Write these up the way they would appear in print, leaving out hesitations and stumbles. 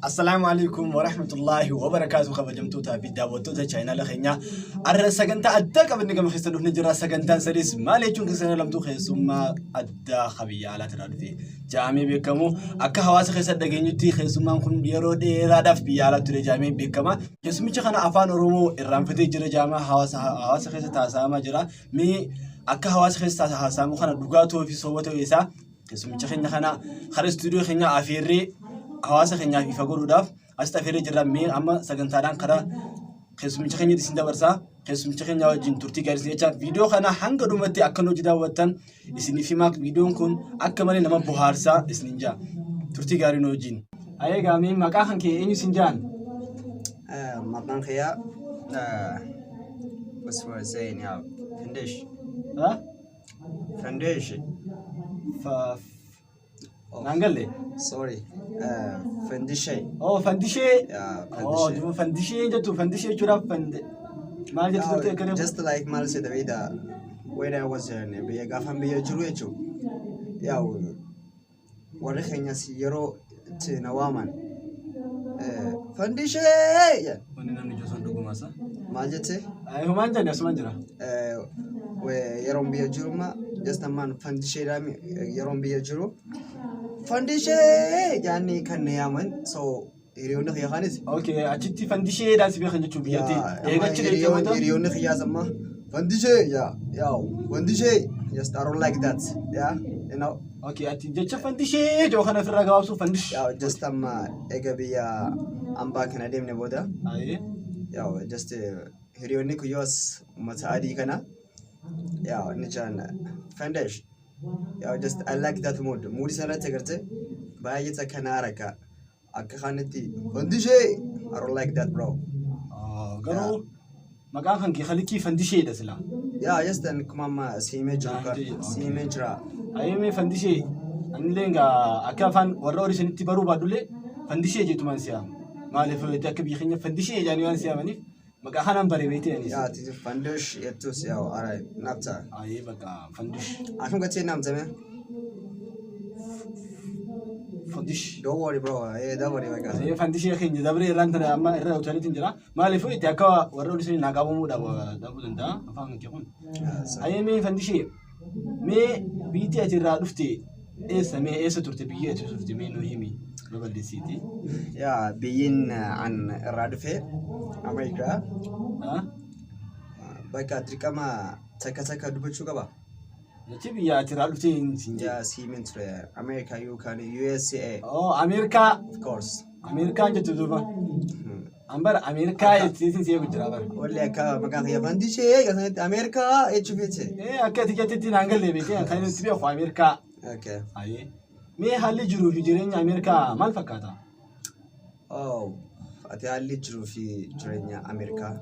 السلام عليكم ورحمة الله وبركاته. خبجمتوتا بداوتوتا channel خينا الرسجنتا أداك بنيجا مخيستلو نجرا سجنتا سريس ما ليشون كسرنا لم تخيسوما أدا خبيا على ترادفي جامي بكمو أكا هواس خيسات دقينيتي خيسوما نكون بيرو دي رادف بيا على تري جامي بكما يسمي خنا أفان رومو الرامفتي جرا جاما هواس خيسات تاساما جرا مي أكا هواس خيسات تاسامو خنا دوغاتو في صوبتو إيسا يسمي خنا خرج استوديو خنا أفيري هواسا خنيا في فقولو داف أستفير جرامي أما سجنتاران كذا خصوصا خنيا تسندا برسا خصوصا خنيا وجين تورتي كارسيا فيديو خنا هنگ دومتي أكنو جدا وطن إسني في ماك فيديو كون أكمل نما بوهارسا إسنينجا تورتي كارينو جين أيه كامي مكان خنكي إني سنجان مكان خيا بس هو زين يا فندش ها فندش نانجلي sorry فندشي فندشي جو فندشي جتو فندشي شراب فند ما جت تقول كده just like Mal said when I was in بيجا فهم بيجرو يجو يا ورخينا سيرو تنوامان فندشي وننا نجوا صندوق ماسا ما جت أيه ما نجنا اسمه نجرا ويرون بيجرو ما just man فندشي رامي يرون بيجرو فندشي يعني كان يامن so يريون خيا خانس اوكي أشتي فندشي داس بيخنج تشوبياتي يريون خيا زما فندشي يا فندشي just I don't like that yeah you know اوكي أتي جت فندشي جو خنا في الرجال سو فندش يا just أما إيجابية أم باكنا ديم نبودا أيه يا just يريون كيوس متعادي كنا يا نجان فندش يا just I like that mood مودي سنة تقرته بايته كنارك أكخانتي فندشي I don't like that bro قالوا مكان خنكي خليكي فندشي ده سلا يا just إنك ماما سيمجرا أيامي فندشي أنلينغا أكافان وروري سنتي برو بادولي فندشي جيتو مانسيا ما لفه تكبي خنيا فندشي يعني مانسيا منيف مكان خنام بري بيتي يعني يا تيجي فندش يتوس يا أراي نبتة أيه بقى فندش أكون قتي نام زمان فندش don't worry bro don't worry بقى أيه فندش يا خنجي دبري رانتنا أما إرّا وتاني تنجرا ما لفه تكوا وروري سني ناقابو دابو دندا أفهم كيفون أيامي فندشي مي بيتي أتيرا دفتي إيه ستورتي بيجي ستورتي مين وهمي ببلدي سيتي يا بيين عن الرادفة أمريكا بقى تريكا ما تكا دبشوا كبا نتيجة يا أتيرا دفتي يا سيمنت أمريكا يو كان USA أمريكا of course أمريكا جت دوبا أمبر أمريكا يتسين سيا بجرابر ولا كا مكان يا فندشي أمريكا إيش فيتي إيه أكيد تيجي نانجل لي بيتي خلينا نتبع في أمريكا okay أيه مي هالي جرو في جرين أمريكا ما الفكاتا أتي هالي جرو في جرين أمريكا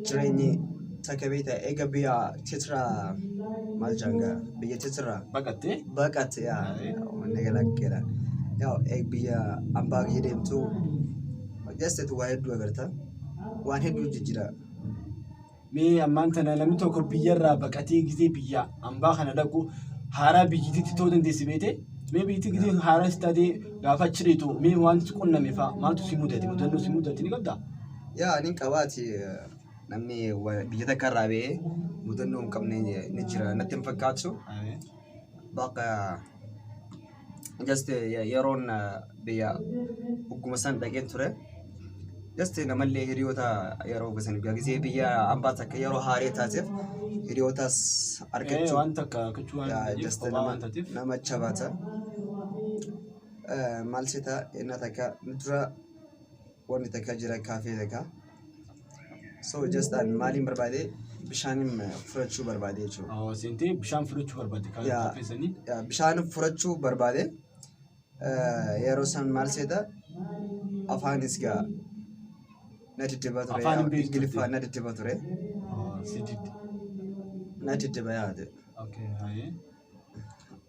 جريني تكبيتا إيجابيا تترا مالجانجا بيجي تترا بقت يا ونقلك كده يا إيجابيا أمباغ يديم تو جست واحد دو أغرتا واحد دو جيجرا مي أمانتنا لم تكن بيجرا بقتي جزي بيجا أمباغ أنا دكو هارا بيجي تتودن ديسبيته مي بيجي جزي هارا استدي غافا تشريتو مي وانت كنا مفا ما تسيمودتي مدنو سيمودتي نقبدا يا نينكواتي نمني بيجي تكرابي مدنو كمني نجرا نتم فكاتو بقى جست يرون بيا حكومسان دقين ترى جست نملي هريوتا يرو بسني بيجي بيا أمباتك يرو هاري تاتف هريوتاس أركتشو وانتك كتوان جست نما تشاباتا مالسيتا إنتك ندرا ونتك جرا كافي ذكا so just أن مالين بربادي بشانم فرشوا بربادي شو سنتي بشان فرشوا بربادي كافي سنين يا بشان فرشوا بربادي يروسان مالسيتا أفانيسكا نتيجة باتوري إنجليفا نتيجة باتوري سيدي نتيجة بياده أوكي هاي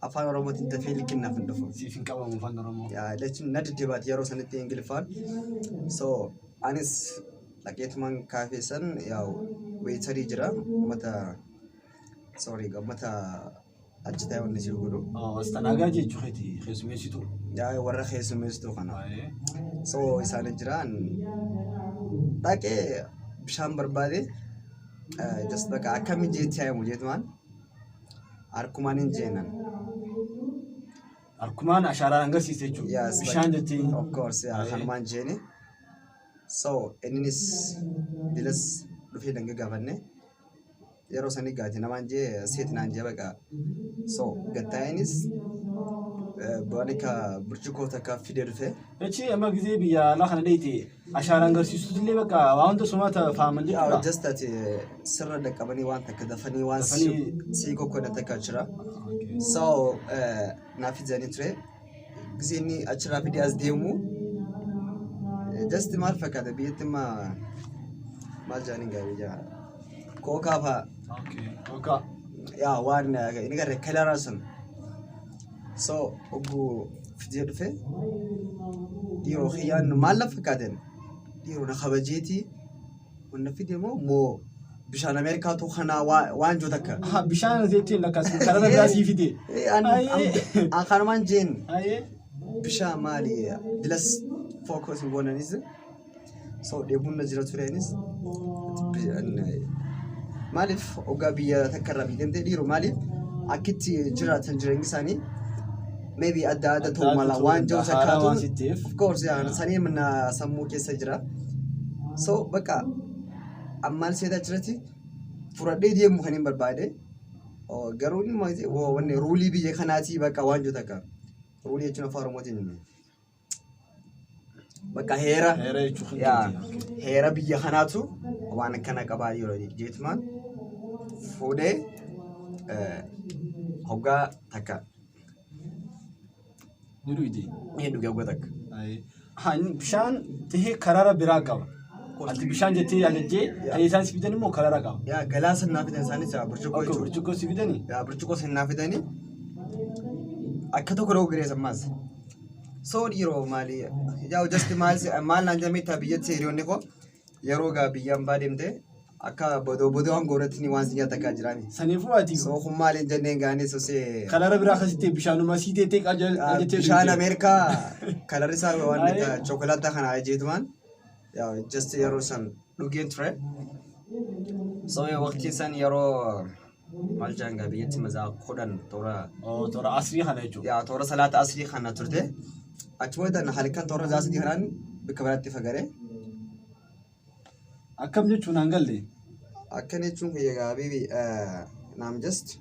afaan oromootiin dafee liqinnaaf hin dhufu. Siif hin qabamu afaan oromoo. Yaa jechuun na diddibaati yeroo sanitti ingiliffaan. So anis laqeetumaan kaafee san yaa weetarii jira mata achitaa wanni si godhu. Astanaagaa jechuuti keessummeessitu. Yaa warra keessummeessitu kana. So isaan jiraan dhaqee bishaan barbaade just bakka akkami jeetti haayamu jeetumaan harkumaan hin jeenan. Harkumaan ashaaraan agarsiisa jechuudha. Bishaan jettiin. Of course kanumaan jeeni. So innis dilas dhufee danga gaafanne yeroo sanii gaati namaan jee seetinaan jee baqa. So gattaayinis Bonika burjukoo takka fidee dhufe. Echi amma gisee biyya alaa kana dheeyite ashaaraan agarsiisutu illee bakka waanta sumata faaman jechuudha. Just that sirra dhaqqabanii waan takka dafanii waan sii kokkoodha takka jira. So naaf ijanii ture. Gisee inni achirraa fidee as deemu. Just maal fakkaata biyyatti maal jaaniin gaarii jira. Kookaa fa'a. Kookaa. Yaa waan inni garee kalaraa sun. So ogu fidee dhufe dhiiroo xiyyaan maal lafa fakkaatan dhiiroo na kabajeeti wanna fidee moo bishaan Ameerikaatu kanaa waan joo takka. Bishaan zeetiin lakkaas karana biraasii fidee. An kanumaan jeen bishaan maali dilas focus hin goonanis so dheebuun na jira tureenis maaliif ogaa biyya takka irraa biyyamtee dhiiroo maaliif akkitti jiraatan jireenyi isaanii. Maybe ada tu malah wanjau sakatun. Of course ya, sani mana samu kisah jera. So baka amal saya dah cerita, purade dia mungkin berbeda. Oh garuni macam, oh warna ruli biji khanati baka wanjau takkan. Ruli cuma farmot ini. Baka hera. Ya, hera biji khanatu. Wan kana kabari lagi. Jetman, fude, hoga takkan. Nurudi. Ini juga gue tak. Bishaan teh karara biraga. Ati bishaan jeti aje, aysan sifidani mo karara ga. Ya gelas nafidani sani sa burcuko. Okay, burcuko sifidani. Ya burcuko sen nafidani. Akka to karo gire samas. So diro mali. Ya just mal nanjami tabiyat serion ko. Yaro ga biyam badimte. Akka bodo angoratni wansinya takka jirani. Sanifu ati. So khummal jenne gane so se. Karara bira khasite bishaanu masite tek ajete. Bishaan Amerika kalari sa wanita chocolate khana ajeetman. Ya just yaro san dugen tre. So ya waqti san yaro maljanga biyati maza khodan tora. Oh tora asri khana jo. Ya tora salat asri khana turte. Achmodan halikan tora jasdi khanan bikabarati fagare. Akkam jechuun hangalle. Akkana jechuun egaa bibi naam just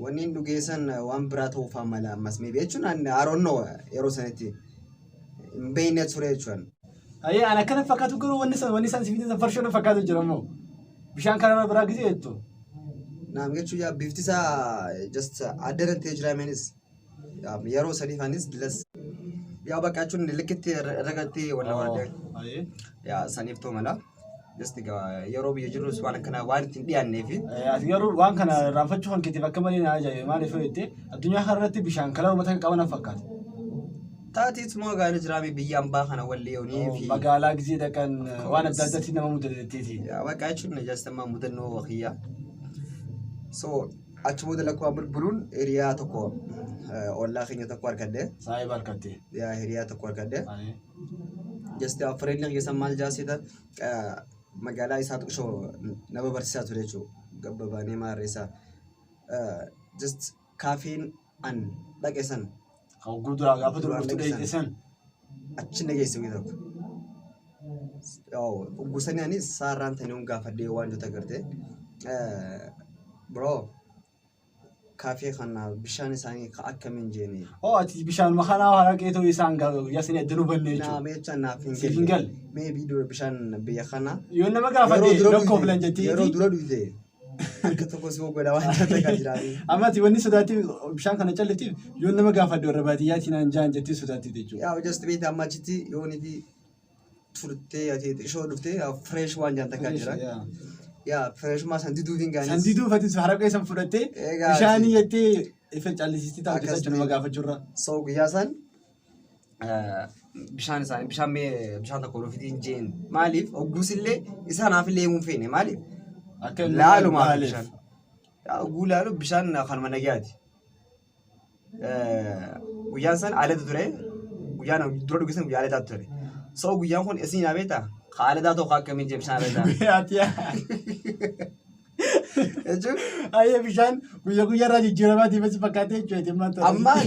wanni dhugeessan waan biraa ta'uu faamala ammas mee jechuun I don't know yeroo sanatti hin beekne ture jechuun. Ayee ana kana fakkaatu garuu wanni san sifiitiin farshoon fakkaatu jira moo bishaan karara biraa gisee jettu. Naam jechuun yaa bifti isaa just adda ta'ee jira menis yeroo sadiifaanis dilas yaa bakka jechuun likkitti ragattee walla warra. Ayee yaa saniif ta'u mala. Just yeroo biyya jirus waan kana waan ittiin dhiyaanneefi. Ati garuu waan kana raanfachuu kan keetiif akka malee na ajaa'ibe maaliif jettee addunyaa kanarratti bishaan karara uummata qaban fakkaata. Taatiis moo gaana jiraame biyya ambaa kana wallee yoonii fi magaalaa gisee dhaqan waan adda addaatti nama mudateeti. Bakka jechuun just amma mudannoo waqiyyaa. So achi booda lakkoo burburuun hiriyaa tokko ollaa keenya tokko argadde. Saayib argatte. Yaa hiriyaa tokko argadde. Just friendly keessa maal jaasita magaalaa isaa tokko nama barsiisaa ture jechuudha. Gabbabaanee maarreessaa. Just kaafiin an dhaqeessan. Kan guddaa gaafa durbaatu dheeyyeessan. Achi nageesse wii tokko. Gusanii anis saarraan tanii gaafadhee waan jota garte. Bro. Kaafee kana bishaan isaanii akkamiin jeeni. Oh ati bishaan makanaa haala keetoo isaan yaasini addunuu bannee jechuudha. Naa meechaa naaf hin galle. Mee biidoo bishaan biyya kana. Yoo nama gaafadhee lakkoo filan jettee. Yeroo dura dhufte akka tokko si godha waan takka jiraani. Amma ati wanni sodaatti bishaan kana callitiif yoo nama gaafadhee warra baadiyyaatti naan jaan jettee sodaatti jechuudha. Yaa just beektaa amma achitti yoon itti turtee ati ishoo dhuftee fresh waan jaan takka jira. yaa fireshuma sandiduu fingaanii sandiduu fatis haraqee san fudhattee bishaanii jettee ifa caallisistii taa'u jechuudha nama gaafachurra so guyyaa san bishaan isaanii bishaan tokko dhufitiin jeen maaliif ogguusillee isaanaafillee himuun feene maaliif akka laalumaaf bishaan ogguu laalu bishaan kanuma nagaati guyyaan san aaleta ture guyyaan dura dhugisan guyyaa aaletaatu ture so guyyaan kun isin abeeta haaletaa tokko akkamiin jee bishaan aletaa jechuun ayyee bishaan guyyaarraa jijjiiramaatiif asi fakkaatee jechuudha ammaan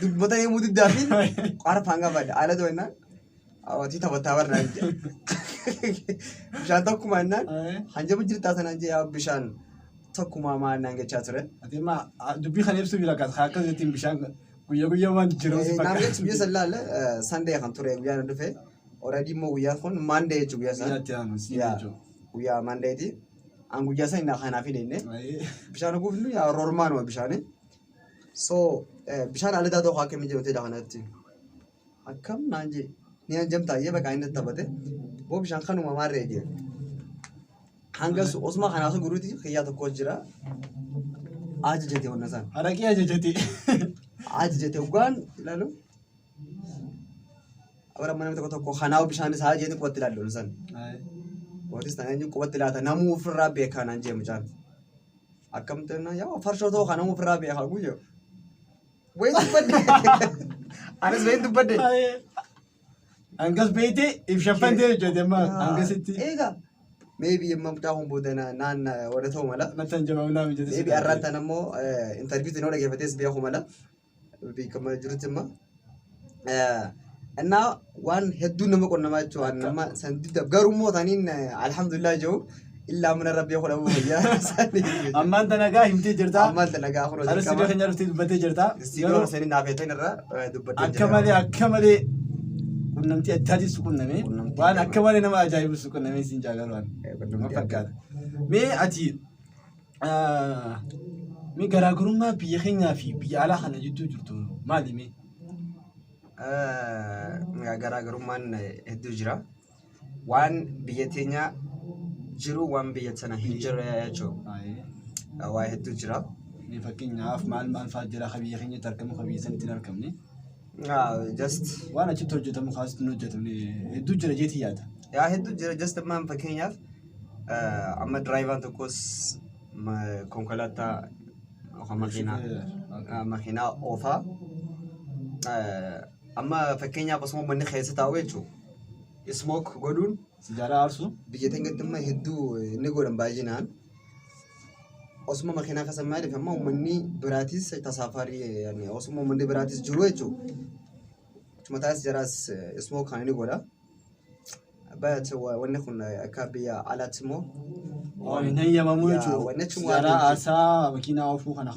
dubbata yemmuu diddaafiin qarfaan gabaadha aaleta wannaan awwatii taphataa barnaan jee bishaan tokkuma jennaan hanjama jirtaa sanaan jee bishaan tokkuma maannaan jechaa ture atimma dubbii kana ibsuuf lakkaas akka jettiin bishaan guyyaa waan jijjiiramu si fakkaata naamni biyya san laalle sandee kan ture guyyaan dhufe already immoo guyyaan kun maandee jechuu guyyaa san guyyaa maandeeti an guyyaa san innaa kanaaf hin enne bishaan dhuguuf nu yaa rormaanuma bishaani so bishaan aletaa tokko akkamiin jedhamtee kanatti akkam naan jee ni hanjamtaayyee bakka inni taphate boo bishaan kanuma maarree jee hangas osuma kanaaf guruuti xiyyaa tokko jira ajajate wanna san haraqee ajajate ugaan ilaalu abara mana tokko kanaaf bishaan isaa jeetii qubatti ilaallu san Watis tananya qubatti laata namuu ofirraa beekaa naan jee mucaan akkamtana yaa farshoo ta'uu kana namuu ofirraa beekaa guyyo wayi dubbadde anis wayi dubbadde angas beeyte ibshafantee jechuudha amma angasitti eegaa maybe yemma mucaa humboodana naan wada ta'u mala natan jabaabnaa mijate maybe arraatan ammoo interview tinoo dhageeffatees beeku mala beekama jirutti imma እና ዋን ሄዱ ነው ቆነማቸው አንማ ሰንዲዳ ገሩሞ ታኒን አልহামዱሊላህ ጀው ኢላ ምን ረቢ ይخلው ያ አማን ተነጋ ህምቴ ጅርታ አማን ተነጋ አخرو አርስ ደከኛ ሩቲ በተ ጅርታ ሲኖር ሰኒ ናፈተን ራ ዱበደ አከመሌ ቁነምቲ አታዲስ ቁነሜ ዋን አከመሌ ነማ አጃይብስ ቁነሜ ሲንጃገሯን መፈካት ሜ አቲ ሜ ገራገሩማ ቢየኸኛ ፊ ቢያላ ኸነ ጅቱ ጅርቱ ማሊሜ garaagarummaan hedduu jira waan biyya teenya jiru waan biyya sana hin jirre jechuudha waa hedduu jira fakkeenyaaf maal fa'aa jira biyya keenyatti argamu biyya sanitti hin argamne just waan achitti hojjetamu kaasitti hin hojjetamne hedduu jira jeetii yaada yaa hedduu jira just ammaan fakkeenyaaf amma diraayivaan tokkos konkolaataa makiinaa oofaa amma fakkeenyaaf osoo manni keessa taa'u jechuudha smoke godhuun sigaaraa aarsu biyya teenyatti amma hedduu inni godhan baay'inaan osuma makiinaa keessa maaliif amma uummanni biraatis tasaafarii osuma uummanni biraatis jiru jechuudha mataas jaraas smoke kan inni godha baay'ee wanni kun akka biyya alaatti immoo hin hayyamamu jechuudha sigaaraa aarsaa makiinaa oofuu kana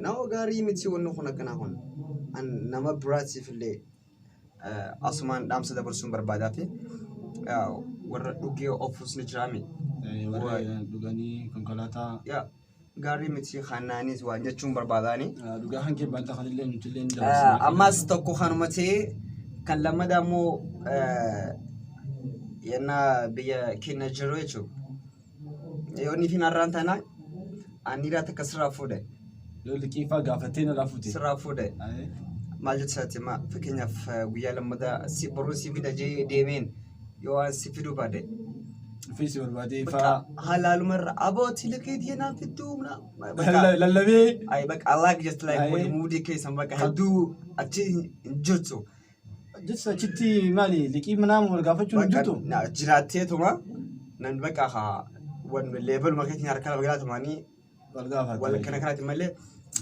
nama gaarii miti wanni kun akkanaa kun nama biraatiif illee asumaan dhaamsa dabarsuun barbaadaa fi warra dhugee ofuus ni jiraami. Warra dhuganii konkolaataa gaarii miti kanaanis waan jechuun barbaadaani. Dhugaa hankee baanta kanillee nuti illee ni ammas tokko kanuma ta'ee kan lammadaa immoo yennaa biyya keenya jiru jechuudha. Yoonni fi narraan taanaa anniraa takka sirraa fuudhe. Yoo liqiifaa gaafattee na laafuute. Sirraa fuudhe. Maal jechaati ma fakkeenyaaf guyyaa lammadaa si boruu si fida jee deemeen yoo waan si fiduu baade. Fiisi barbaadee fa'aa. Halaalumarra abooti liqeetii yenaan fidduu lallabee. Ayi bakka I like just like wani muudii keessan bakka hedduu achi hin jirtu. Jecha achitti maali liqii manaa wal gaafachuun hin jirtu. Jiraatteetuma nan bakka haa wan level makeetiin harkaa bagalaatumaanii wal gaafatu. Wal kana malee.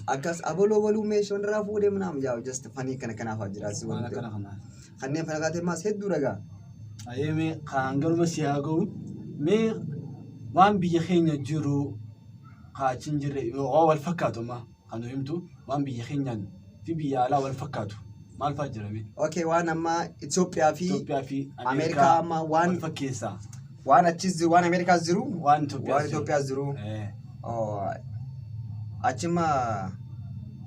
Akkas aboloo waluu meeshaan irraa fuudhee manaam yaa just fanii kana jiraasi waan kana kanneen falagaatee maas hedduu dhagaa ayee mee kan garuma si haa ga'u mee waan biyya keenya jiru haachin jirre yoo wal fakkaatu ma kan himtu waan biyya keenyaan fi biyya alaa wal fakkaatu maal fa'aa jirame okay waan amma Itoophiyaa fi Ameerikaa amma waan fakkeessa waan achis jiru waan Ameerikaas jiru waan Itoophiyaas jiru achima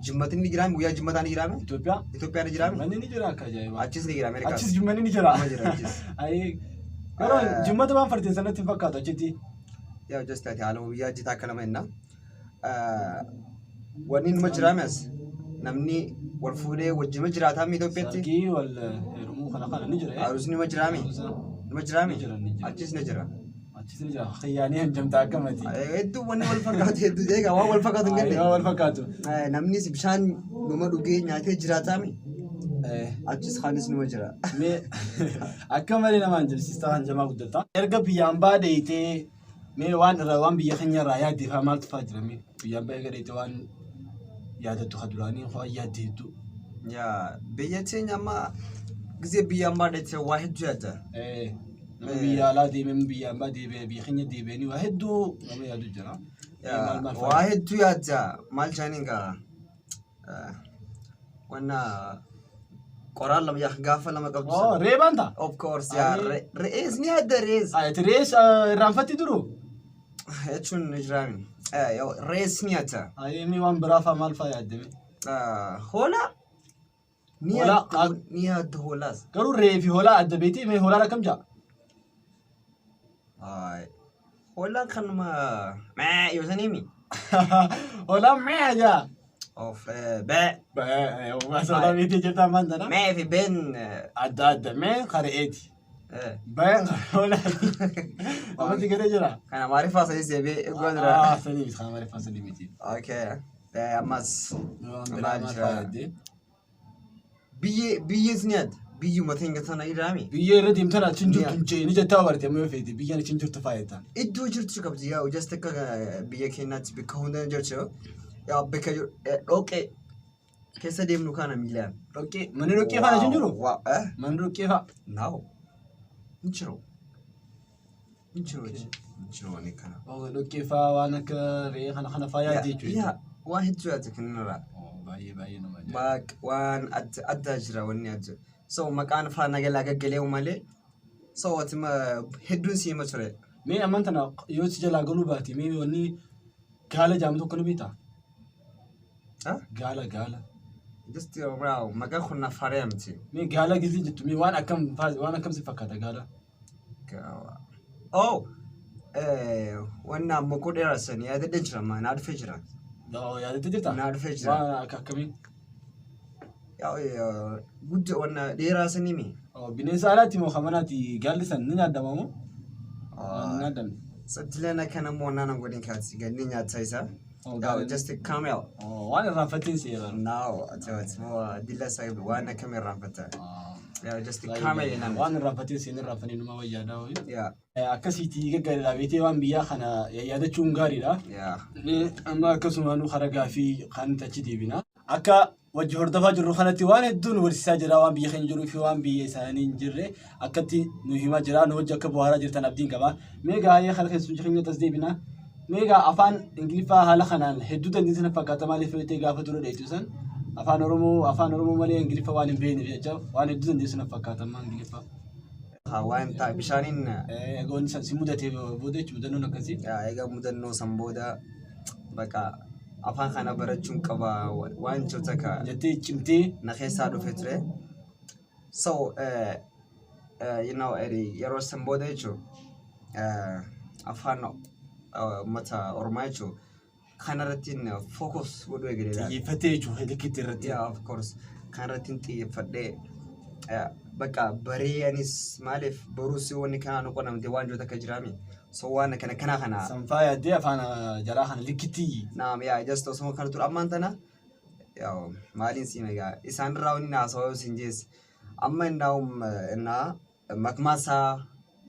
jimmatin ni jiraam guyyaa jimmataa ni jiraame Itoophiyaa ni jiraame manni ni jira akka ajaa'iba achis ni jira Ameerikaas achis jimmanni ni jira achis ayee Garuu jimmata waan fartee sanatti hin fakkaatu achitti. Yaa just ati haala biyyaa jitaa kana menna. Wanni numa jiraames namni wal fuudhee wajjima jiraataa mi Itoophiyaatti. Sargii wal heerumuu kana ni jira. Arus numa jiraami. Numa jiraami. Achis ni jira. Achis ni jira. Xiyyaanii hanjamtaa akkamati. Hedduu wanni wal fakkaatu hedduu jeegaa waan wal fakkaatu hin galle. Waan wal fakkaatu. Namnis bishaan numa dhugee nyaatee jiraataa mi. Achis kaanis numa jira. Mee akka malee nama hanjamsiistaa hanjamaa guddata. Erga biyyaan baadeetee mee waan biyya keenya irraa yaaddeefaa maaltu fa'aa jira mee biyyaan baay'ee gadheete waan yaadatu kaduraanii waan yaaddeetu. Yaa biyya teenya amma gisee biyyaan baadeetee waa hedduu yaadda. Nama biyya alaa deemee biyyaan baadee biyya keenya deebi'anii waa hedduu nama yaadu jira. Waa hedduu yaadda maal jaaniin gaa wanna qoraan lama gaafa lama qabdu. Oh reebaan ta'a. Of course yaa re'ees ni yaadda re'ees. Re'ees irraanfatti duru. Jechuun jiraami. Re'ees ni yaadda. Mee waan biraa fa'aa maal fa'aa yaaddame? Hoolaa. Ni yaadda hoolaas. Garuu re'ee fi hoolaa adda beektii mee hoolaan akkam jaa? Hoolaan kanuma mee yoo sanii mi? Hoolaan mee jaa? Of bee. Maasootaa beektii jirtaa maan dana? Mee fi been adda mee kare'eeti. Been hoolaati. Amatti gadee jira? Kana maariifaa sadii seebee eeguu jira. Sadii kana maariifaa sadii miti. Okay. Ammas maal jira? Biyyees ni yaadda. Biyyuma teenya sana iraami. Biyya irra deemtan achiin jirtu ni jettaa barte amma yoo feete biyyaan achiin jirtu faayetaan. Iddoo jirtu qabdi yaa just akka biyya keenyaatti bakka hunda jirtu yaa bakka dhoqqee keessa deemnu kana miilaan. Dhoqqee manni dhoqqee faana achiin jiru? Manni dhoqqee faa? Naaw. Inchiro. Ni kana. Dhoqqee faa waan akka re'ee kana faa yaadde jechuudha. Yaa waan hedduu yaadde kanarraa. Baay'ee nama jira. Waan adda jira wanni adda. So maqaan faa nagalaa gaggalee malee so watima hedduun si hima ture. Mee amman tana yoo si jalaa galuu baate mee wanni gaala jaamu tokko ni beektaa? Gaala. Just maqaan kun na faaree miti. Mee gaala gizii jettu mee waan akkam si fakkaata gaala? Oh wanna mokoo dheerasan yaadadde jira maa naa dhufee jira. Yaadattee jirtaa? Naa dhufee jira. Waan akka akkamii? Guddaa wanna dheerasanii mi? Bineensa alaatti moo kamanaatti gaalli san ni nyaadama moo? Ni nyaadamne. Sattilana kana moo naannoo godhin kaati ganni nyaata isaa. Just a camel. Waan irraanfattiin si yeroo. Now moo dilla isaa waan akkam irraanfatta. Just a camel inaan. Waan irraanfattiin si irraanfanii numa wayyaadhaa ho'i. Yeah. Akkasiitii gaggaaridhaa beetee waan biyyaa kana yaadachuun gaariidha. Yeah. Amma akkasumaan haragaa fi kan achi deebina. Akka wajji hordofaa jirru kanatti waan hedduun barsiisaa jira waan biyya keenya jiruu fi waan biyya isaanii hin jirre akkatti nu himaa jira nu wajji akka bu'aaraa jirtan abdiin qaba. Meegaa yaa kana keessu keenya tas deebina. Meegaa afaan Ingiliffaa haala kanaan hedduu dandeessina fakkaata maaliif feetee gaafa dura dheetu san afaan Oromoo malee Ingiliffa waan hin beekneef jecha waan hedduu dandeessina fakkaata amma Ingiliffaa. Waan ta'a bishaaniin. Egaa si mudatee booda jechuun mudannoon akkasii. Egaa mudannoo san booda baqa. Afaan kana barachuun qaba waan jota ka jettee cimtee na keessaa dhufe ture. So yeroo san booda jechuun afaan uummata Oromoo jechuun kanarratti focus godhuu eegalee. Xiyyeeffatee jechuun hedduutti irratti. Yeah, of course. Kanarratti xiyyeeffadhee baqa bareeyanis maaliif baruusi wanni kanaa nu qonnamte waan jota ka jiraami. So waan kana. Sanfaa yaadee afaan jaraa kana likkitii. Naam yaa just osoo kana ture ammaan tana yaa maaliin si meegaa isaan irraa wanni naasawaa yoo siin jees amma innaa makmaasaa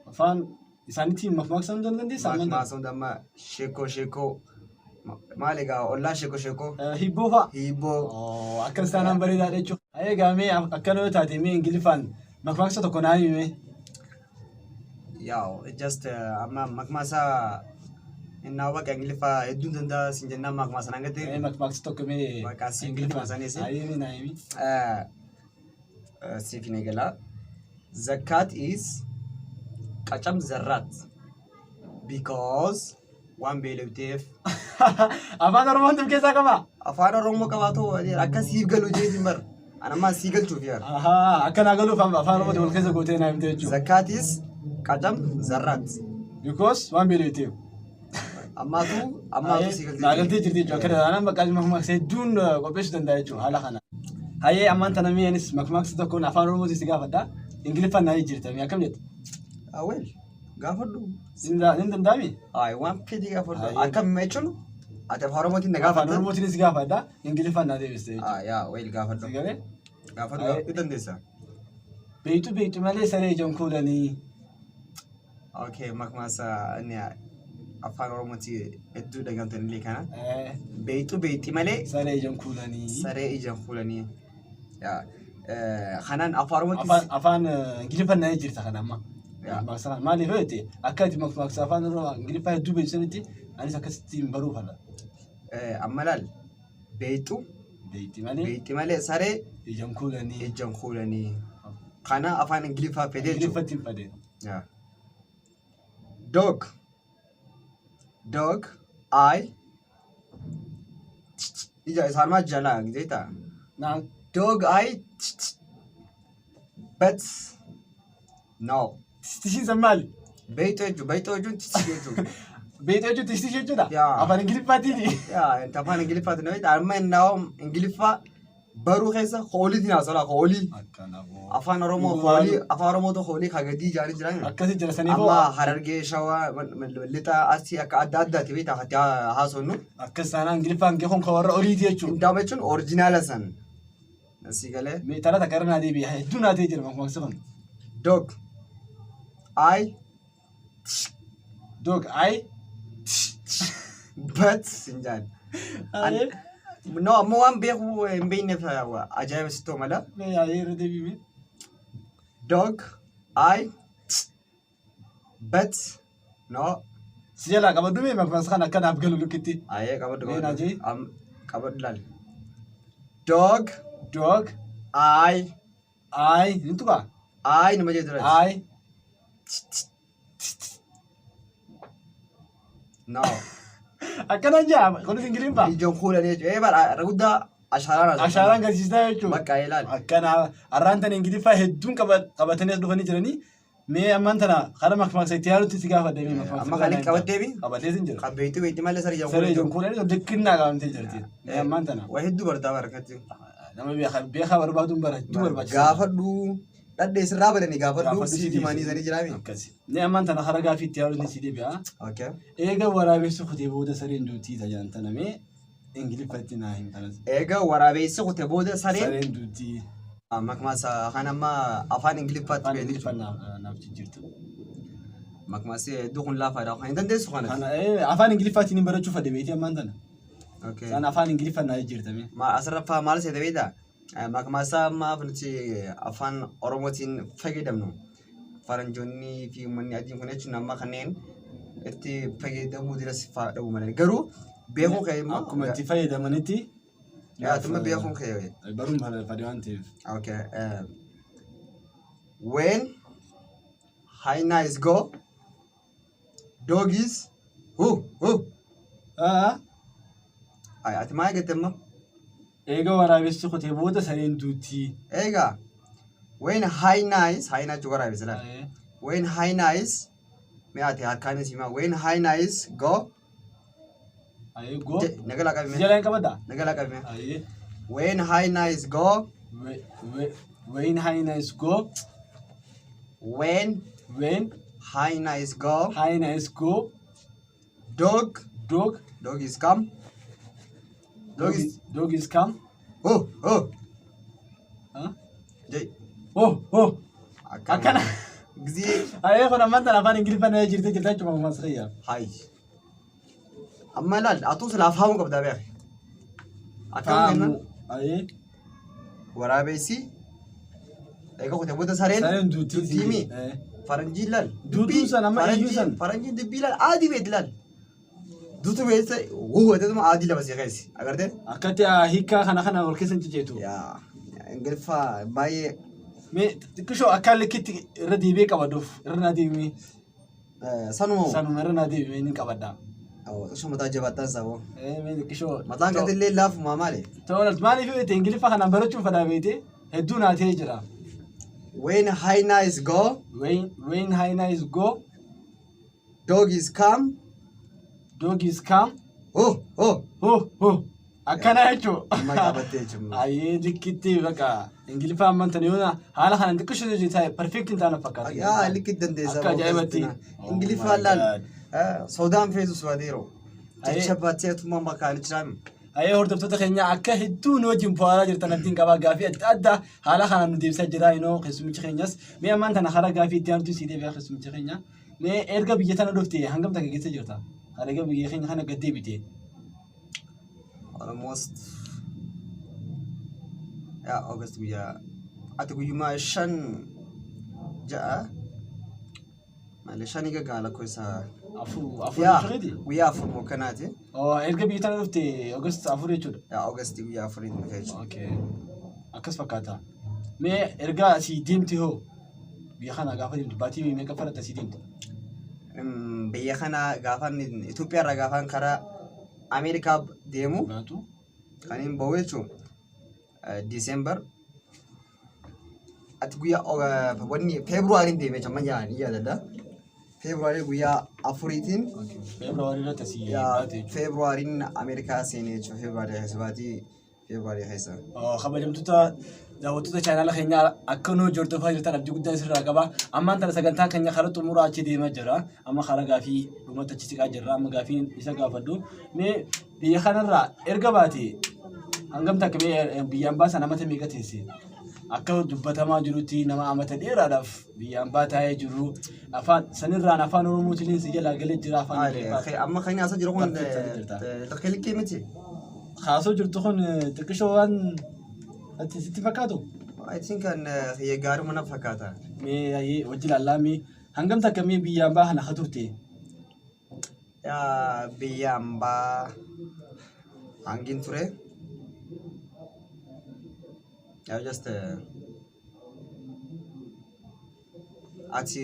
afaan isaaniitiin makmaaksaa hundaan dandeessaa? Makmaasaa hundamma sheekoo maal egaa ollaa sheekoo. Hibboo fa'a? Hibboo. Akka isaanaan bareedaadha jechuudha. Egaa mee akkana yoo taate mee Ingiliffaan makmaaksa tokko naa himee? Yaa just amma makmaasaa innaa waqa Ingiliffaa hedduun danda'a siin jennaan makmaasaa naan gattee. Makmaaksa tokko mee waqa si Ingiliffaa sanis. Naayimi. Siif ni gala. The cat is qacam zarrat because waan beelofteef. Afaan Oromoon tum keessaa qaba? Afaan Oromoo qabaatoo akka siif galu jeetiin bar. Anammaa sii galchuuf yaar. Akkanaa galuuf afaan Oromoo wal keessa gootee naa himte jechuudha. The cat is qadam zarrat because waan beeliteef ammaatu sigaltee naagaltee jirti jechuudha akka daanaan maqaa makmaaksa hedduun qopheessuu danda'a jechuudha haala kana hayyee ammaan tana mi'aanis makmaaksa tokkoon afaan oromootiin si gaafadha ingiliffaan naa jirta mi akkam jettu awel gaafadhu sin danda'ami waan fedhii gaafadhu akkam jechuun ati afaan oromootiin na gaafadha afaan oromootiin si gaafadha ingiliffaan naa deebiste jechuudha yaa wel gaafadhu gaafadhu dandeessa beeytu malee saree jankuudhanii okay makmaasa inni afaan oromootii hedduu dhagamtanillee kana beeyti malee saree jankuudhanii yaa kanaan afaan oromootii afaan ingiliffaan naa jirta kana amma makmaaksa maaliif jettee akka ati makmaaksa afaan ingiliffaa hedduu beeksisanitti anis akkasitti hin baruufadha amma laal beeyti malee saree jankuudhanii kana afaan ingiliffaa fedee ingiliffatti hin fedee yaa dog I ija isarma jala gita na dog I but no tishin zamali beito tishin jechuudha afaan ingiliffatti yaa afaan ingiliffatti no amma now ingiliffa baruu keessa hooliitiin haasawaa hoolii afaan oromoo to hoolii kagadii jaanii jiran akkasi jira sanii amma harargee shawaa lixa asii akka adda addaati beektaa hati haasawnu akkas taanaan ingiliffaan geekon ka warra oliiti jechuudha indaama jechuun orijinaala san asii galee meetara takka irra naadee biyya hedduu naatee jira makmaaksa kun dog I but sinjaan no amma waan beeku hin beekneef ajaa'iba sittoo mala dog I but no si jalaa qabadhu mee makmaaksa kana akkanaaf galu lukkitti qabadhu laal dog I ni tuqaa I nama jedhu I no akkana jaa kunis ingiliffaa ijoon kuudhanii jechuudha bara guddaa ashaaraan garsiistaa jechuudha bakka ilaali akkana arraan tana ingiliffaa hedduun qabatanii as dhufanii jiranii mee ammaan tana kana makmaaksa itti yaadutti si gaafadha mee makmaaksa amma kan qabatteebi qabatee sin jira kan beektu malee saree ijoon kuudhanii dikkinnaa qabamtee jirti mee ammaan tana waa hedduu bartaa barakatti nama beekaa barbaaduun hedduu barbaachisa gaafadhu dhadhee sirraa badanii gaafadhu siiti maanii sanii jiraami akkasi mee ammaan tana hara gaafii itti yaadutti si deebi'a eega waraabessu kutee booda sareen duutii tajaan tana mee ingiliffatti naa hin tanas eega waraabessu kutee booda sareen duutii makmaasa kan amma afaan ingiliffaatti beektu naaf jirtu makmaasi hedduu kun laafaadha kan hin dandeessu kana afaan ingiliffaatiin hin barachuu fadhe beektii ammaan tana san afaan ingiliffaa naa jirtame asirraa maal seeta beektaa makmaasa amma nuti afaan oromootiin fayyadamnu faranjoonni fi uummanni adiin kun jechuun amma kanneen itti fayyadamuu diras dhabu malee garuu beekuun ka'e immoo akkuma itti fayyadamanitti yaatuma beekuun ka'e baruun fadhe waan ta'eef okay when hyenas go doggies ati maa eeggattemma eega waraabessu kutee booda sareen duutii eega when hyenas jechuun waraabessa laal when hyenas mee ati harkaanis himaa when hyenas go nagalaa qabime jalaan qabadha nagalaa qabime when hyenas go when hyenas go when hyenas go dog is come dog is come jay akkana gizi ayee kun ammaan tana afaan ingiliffaa na jirte jechuudha makmaaksa yaa hay amma laal atuu sila afaamu qabdaa beeke akkam kennan ayee waraabessi eega kutee booda sareen duutiimi faranjii laal duutuu san amma iyyuu san faranjii dubbii laal aadii beeti laal duutu beeti wuuwwateetuma aadii lama seeqeessi agartee akkatti hiikaa kana ol keessan cicceetu yaa ingiliffaa baay'ee mee xiqqishoo akkaan likkitti irra deebi'ee qabaduuf irra naa deebimee sanuma irra naa deebimee ni qabadha xiqqishoo mataa jabaattaan saawoo mee xiqqishoo mataan gatillee laafuma maali tolas maaliif beete ingiliffaa kanaan barachuun fadaa beete hedduu naatee jira When hyenas go, when hyenas go, doggies come. doggies come. Oh. Akkana jechuun. Amma qabattee jirma. Ayyee likkitti bakka Ingiliffaa amantan yoona haala kanaan xiqqoo ta'e perfect hin taane fakkaata. Yaa likkit dandeessa. Akka ajaa'ibatti. Ingiliffaa laal. Soodaan feesus wadeero. Jecha baatteetuma makaan jiraam. Ayyee hordoftoota keenya akka hedduu nu wajjin bu'aaraa jirtan abdiin qabaa gaafii adda addaa haala kanaan nu deebisaa jira inoo keessummichi keenyas mee ammaan tana hara gaafii itti aantu sii deebi'a keessummichi keenya mee erga biyya tana dhufte hangam takka keessa jirta hara biyya keenya kana gad deebite. Almost August guyyaa ati guyyumaa 5-6 malee 5 gaggaala koisa guyyaa 4 moo kanaati. Erga biyya tana dhufte August 4 jechuudha. August guyyaa 4 dhufee jechuudha. Akkas fakkaata. Mee erga asii deemte hoo biyya kana gaafa deemtu baatii meeqa fudhatta asii deemte? Biyya kana gaafan Itoophiyaa irraa gaafan karaa Amerikaa deemu kan hin bahu jechuun December ati guyyaa wanni Februariin deemee jamma yaa'anii yaadadha. Februari guyyaa 4tiin Februari irratti asii baate Februariin Amerikaa seenee jechuun Februari keessa baatii Februari keessa. Kabajamtoota daawwattoota chaanaala keenyaa akka nu hordofaa jirtan abdii guddaa isirraa qaba. Ammaan tana sagantaan keenya karaa xumuraa achi deemaa jira. Amma karaa gaafii dhumatti achi siqaa jirra. Amma gaafiin isa gaafadhu. Mee biyya kanarraa erga baate hangam takka mee biyyaan baasan amata meeqa teesse? Akka dubbatamaa jirutti nama amata dheeraadhaaf biyyaan baataa'ee jiru. Afaan sanirraan afaan Oromootiin si jalaa galee jira afaan Ingiliffaa. Amma kan haasa jiru kun xiqqiliqqii miti. Haasoo jirtu kun xiqqishoo waan ati sitti fakkaatu? I think kan gaaruma na fakkaata. Mee wajji lallaamii hangam takka mee biyyaan baa kana turte? Biyyaan baa hangin ture? Just ati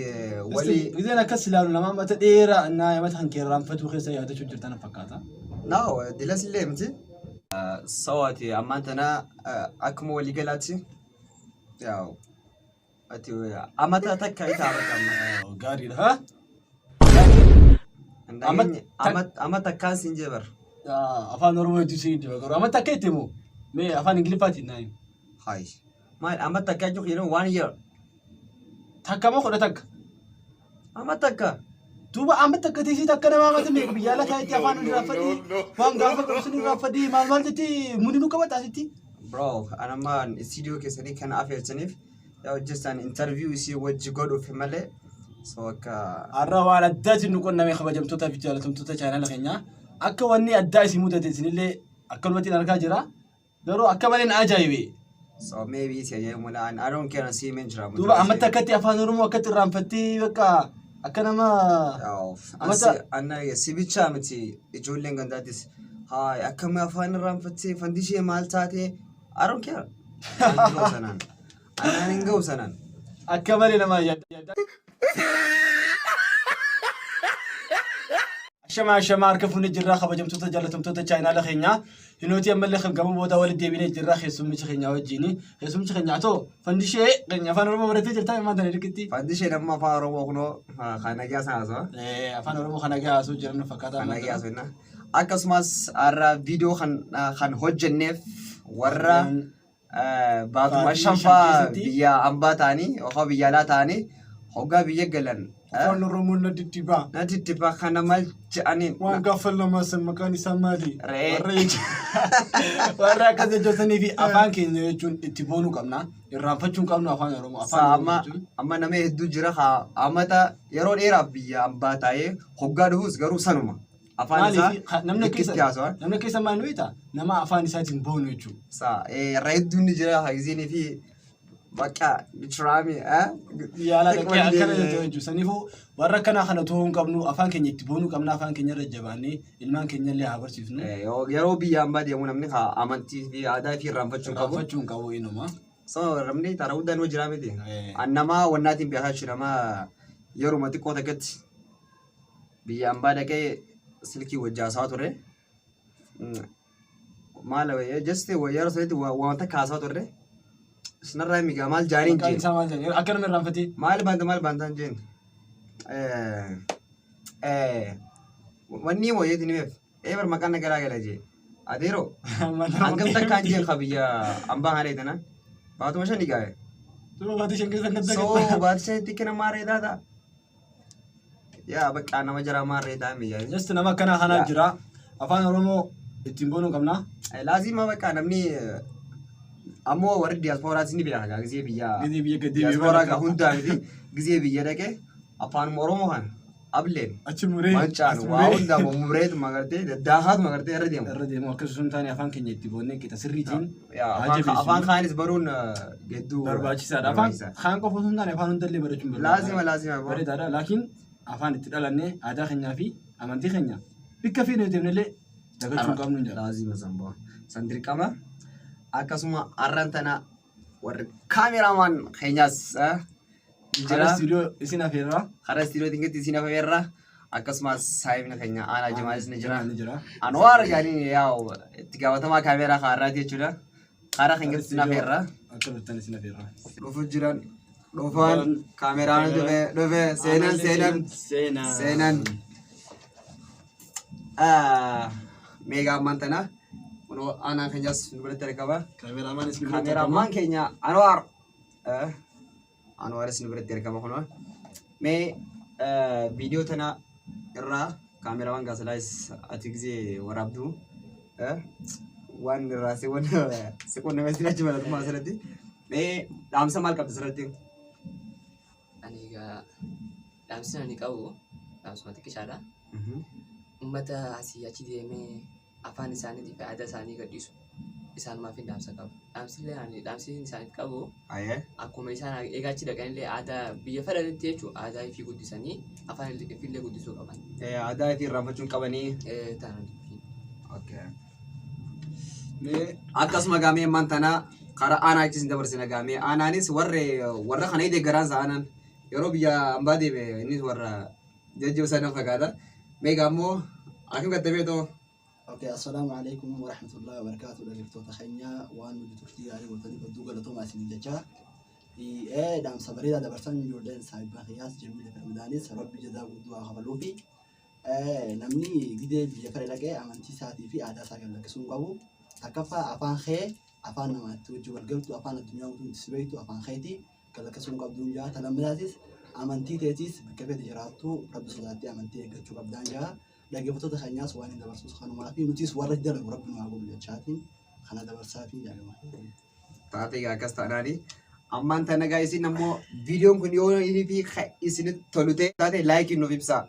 wali gizeen akkas ilaalu nama mata dheeraa innaa mata kan keerraanfatu keessa yaadachuu jirtan fakkaata. No, dilas illee miti. Sawati ammaan tana akkuma walii galaatti ati amata takka isaa argama. Gaariidha. Amata takkaan siin jebar. Afaan Oromoo hedduu siin jebar. Amata takka itti moo? Mee afaan Ingiliffaatiin naayi. Hai. Maal amata takka jechuun 1 year. Takka moo kudha takka? Amata takka. Duuba amma takka tiisii takka nama amata meeqa biyya ala kaayatti afaan hundi raffadii waan gaafa qabsanii raffadii maal jetti muni nu qabata asitti. Bro, anamaan studio keessanii kan afeertaniif yaa hojjetan interview isii wajji godhuuf malee so akka arra waan addaatiin nu qonnamee kabajamtoota fi jaalatamtoota chaanaala keenyaa akka wanni addaa isii mudate isinillee akkanumatti argaa jira garuu akka malee na ajaa'ibe. So maybe it's a young one. I don't care and see men jira. Duuba amma takkatti afaan Oromoo akkatti irraanfattee bakka akka nama anna sibicha miti ijoolleen gandaatis haa akkama afaan irraanfattee fandishee maal taate I don't care. Anaan hin ga'u sanaan. Akka malee nama yaadda. Shama harka fuunee jirraa kabajamtoota jaalatamtoota chaanaala keenyaa hinooti ammallee kan gama booda walitti deebinee jirraa keessummicha keenyaa wajjin keessummicha keenyaa too fandishee afaan Oromoo baratee jirtaa himaa tana dirqitti. Fandishee nama afaan Oromoo kunoo kan nagaa sanaa afaan Oromoo kan nagaa haasuu jiran fakkaata. Kan nagaa haasuu akkasumas har'a viidiyoo kan hojjenneef warra baatuma shanfaa biyya ambaa ta'anii yookaan biyya alaa ta'anii hoggaa biyya galan. Afaan Oromoo na diddiba kana maal jedhaniin waan gaafa lama san maqaan isaa maali? Warra akkas jechuusanii fi afaan keenya jechuun itti boonuu qabna irraanfachuu qabnu afaan Oromoo amma nama hedduu jira amata yeroo dheeraaf biyya ambaa ta'ee hoggaa dhufuus garuu sanuma afaan isaa namni keessa maal nuyitaa nama afaan isaatiin boonu jechuudha. Irra hedduun ni jira hagizeenii fi bakka bitiraami yaala dhaqee akkana jechuudha. Saniifuu warra akkanaa kana to'uu hin qabnu afaan keenya itti boonuu qabna afaan keenya irra jabaannee ilmaan keenya illee haa barsiifnu. Yeroo biyya ambaa deemu namni amantii fi aadaa fi irraanfachuu hin qabu inuma. Namni taara guddaan hojii jira miti. Nama wannaatiin beekachuu nama yeruma xiqqoo takkatti biyya ambaa dhaqee silkii wajjaasaa ture. Maala just yeroo sanitti wanta kaasaa turre. Snarraa migaa maal jaariin Maqaan jeen. isaa maal jedhanii akkanuma irraanfatee. Maal bantaan jeen. Wanni moo yeeti ni beef. Bar maqaan nagaraa gala jee. Adeero. Hangam takkaan jeen qabiyya ambaa haadha itana. Baatuma shan dhigaa'e. Suuraa baatii shan keessa kan So baatii shanitti kenna maarree taata. Yaa bakka nama jara maarree taa'e miyyaa. Just nama akkanaa kanaa jira. Afaan Oromoo ittiin boonuu qabna. Laazima bakka namni ammoo warri diiyaaspooraas ni beeka gisee biyya Gizee diiyaaspooraa kan hundaa miti gisee biyya dhaqee afaanuma Oromoo kan ableen achi muree. mancaan waa hundaa mummureetu magartee daddaafaatu magartee irra deemu. Irra deemu akkasuma taane afaan keenya itti boonnee qixa sirriitiin. Afaan kaanis baruun hedduu Barbaachisaadha. Afaan kaan qofa osoo hin taane afaan hundallee barachuun laazima bareedaadha. Laakiin afaan itti dhalannee aadaa keenyaa fi amantii keenya bakka fi nuti illee dagachuun qabnu hin jira. laazima sanboo san dirqama akkasuma arran tana warri kaameramaan keenyaas Jira studio isin afeerraa. karaa istiidiyootiin gatti isin afeerra akkasumas saayibni keenya aanaa jimaalis ni jira. Ni jira. Anwaar gaanii yaa'u itti gaafatamaa kaameeraa kaarraati jechuudha. Karaa keenya gatti isin afeerra. Akka bittan isin afeerraa. Dhufuuf jiran dhufaan kaameraan dhufe seenan. Meegaa ammaan tana kunoo aanaa keenyas nu biratti argama. Kaameraamaan isin Kaameraamaan keenya Anwaaris nu biratti argama kunoo. Mee viidiyoo tana irraa kaameraamaan gaasalaayis ati gisee waraabdu waan irraa seqoon nama isin achi balatumaa asirratti. Mee dhaamsa maal qabdi asirratti? Ani egaa dhaamsi ani qabu dhaamsuma xiqqishaadha. Uummata asii achi deemee afaan isaaniitii fi aadaa isaanii gadhiisu isaanumaaf hin dhaamsa qabu. Dhaamsi isaaniif qabu akkuma isaan egaa achi dhaqanillee aadaa biyya fedhanitti jechuudha aadaa ifii guddisanii afaan ifillee guddisuu qaban. Aadaa ifii irraanfachuun qabanii. Akkasuma gaamee ammaan tana karaa aanaa achi dabarsina gaamee aanaanis warra kana deeggaraan sa'aanan yeroo biyya hambaa deeme innis warra jajjabsanii fakkaata. Meegaa ammoo akim gattamee too. Assalamu alaikum warahmatullahi wabarakatuh. Dhaggeeffattoota keenya waan nuti turtii gaarii gootanii hedduu galatoomaa isin jechaa. Dhaamsa bareedaa dabarsan ijoolleen saayibaa kiyyaas Jamiila Firmidaanis rabbi jazaa guddoo haa kabaluu fi namni gidee biyya fara dhaqee amantii isaatii fi aadaa isaa gallakkisuu qabu. Takkaffaa afaan kee afaan namaatti wajjin walgaltu afaan addunyaa guutuu itti sibeetu afaan keetii gallakkisuu qabduun jaa. Talammidaatis amantii teetis bakka fedhe jiraattu rabbi sodaatti amantii eeggachuu qabdaan jaa. Dhaggeeffattoota keenyaas waan hin dabarsuus kanumaa fi nutis warra dalagu rabbi nu haa godhu jechaatiin kana dabarsaa fi jaalama. Taatee akkas taanaani. Ammaan tana gaa isin ammoo viidiyoon kun yoo inni fi isinitti tolu ta'e taate laayikii nuuf ibsaa.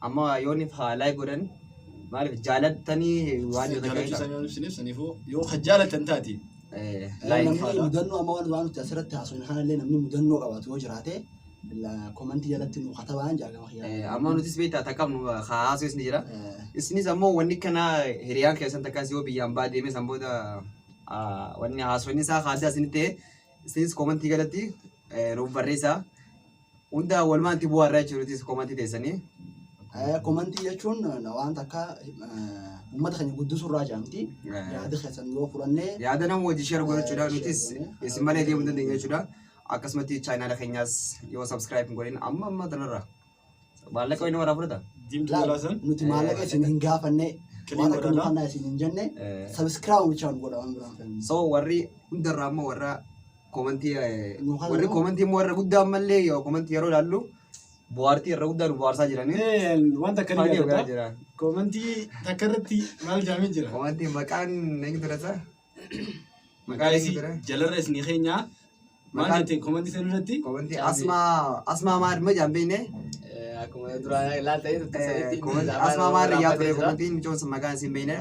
Amma yoo inni laayik godhan maaliif jaalattanii waan yoo ta'e yoo jaalatan taati. Namni mudannoo amma waan nuti asirratti haasofne kanallee namni mudannoo qabaatu yoo jiraate komantii jalatti nu katabaan jaagama xiyyaa. Amma nutis beektaa takkam haasoo isni jira. Isinis ammoo wanni kana hiriyaan keessan takkas yoo biyyaan baa deeme sanboota wanni haasofni isaa haadda isinitti ta'e isinis komantii jalatti nuuf barreessaa. Hunda walumaatti bu'aarraa jechuunis komantii teessanii. Komantii jechuun waan takka uummata keenya guddisurraa jaamti. Yaada keessan yoo fudhannee. Yaada nama hojii share godhachuudha nutis isin malee deemuu dandeenya jechuudha. Akkasumatti chaanaala keenyaas yoo subscribe hin godhin amma tanarra maallaqa inni warraa fudhata. Nuti maallaqa isin hin gaafanne waan akka nufannaa isin hin jenne subscribe bichaan godha waan biraan fedhan. So warri hundarraa ammoo warra komantii immoo warra guddaa ammallee yoo komantii yeroo ilaallu bu'aartii irra guddaa nu bu'aarsaa jiranii. Wanta akkanii gaafata. Komantii takka irratti maal jaamee jira? Komantii maqaan eenyu turata? Maqaan isii jalarra isinii keenyaa. Maal jetteen komantii sana irratti? Komantii asmaa maal ma jaambine? Akkuma duraan ilaaltanii turtanitti. Asmaa maal yaa ture komantiin micoomsa maqaan isin beekne.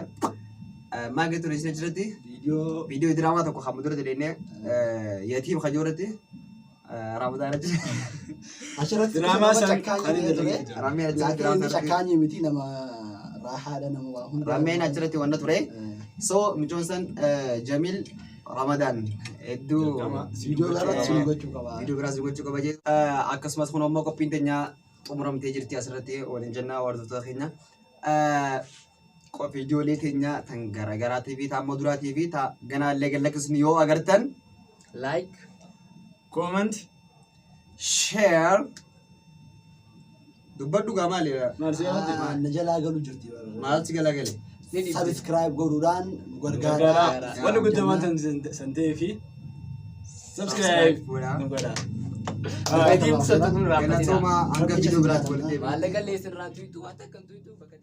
Maal gettu isin achirratti? Viidiyoo diraamaa tokko hamma dura jedheenye yatiif kajoorratti Ramadaan achi. Achirratti diraamaa cakkaanyii miti nama raahaadha nama waa hunda. Rammeen achirratti wanna ture. So micoomsan Jamiil Ramadaan hedduu viidiyoo biraas nu gochuu qaba. Viidiyoo biraas nu gochuu qaba jee. Akkasumas kun ammoo qophiin teenya xumuramtee jirti asirratti waliin jennaa hordoftoota keenya. Viidiyoolee teenya tan garaagaraa TV ta'ammoo duraa TV ta'a ganaallee gallakkisni yoo agartan like comment, share dubbadhu gaa maali maal si yaadate? Najalaa galuu jirti. maalti galagale Subscribe godhuudhaan nu gargaara. Wanni guddamaan san ta'ee fi subscribe nu godha. Gatiin satu kun raappatina. galatooma hanga viidiyoo biraatti walitti deebi'u. Maallaqa illee sirraa tuytu waan takkan tuytu bakka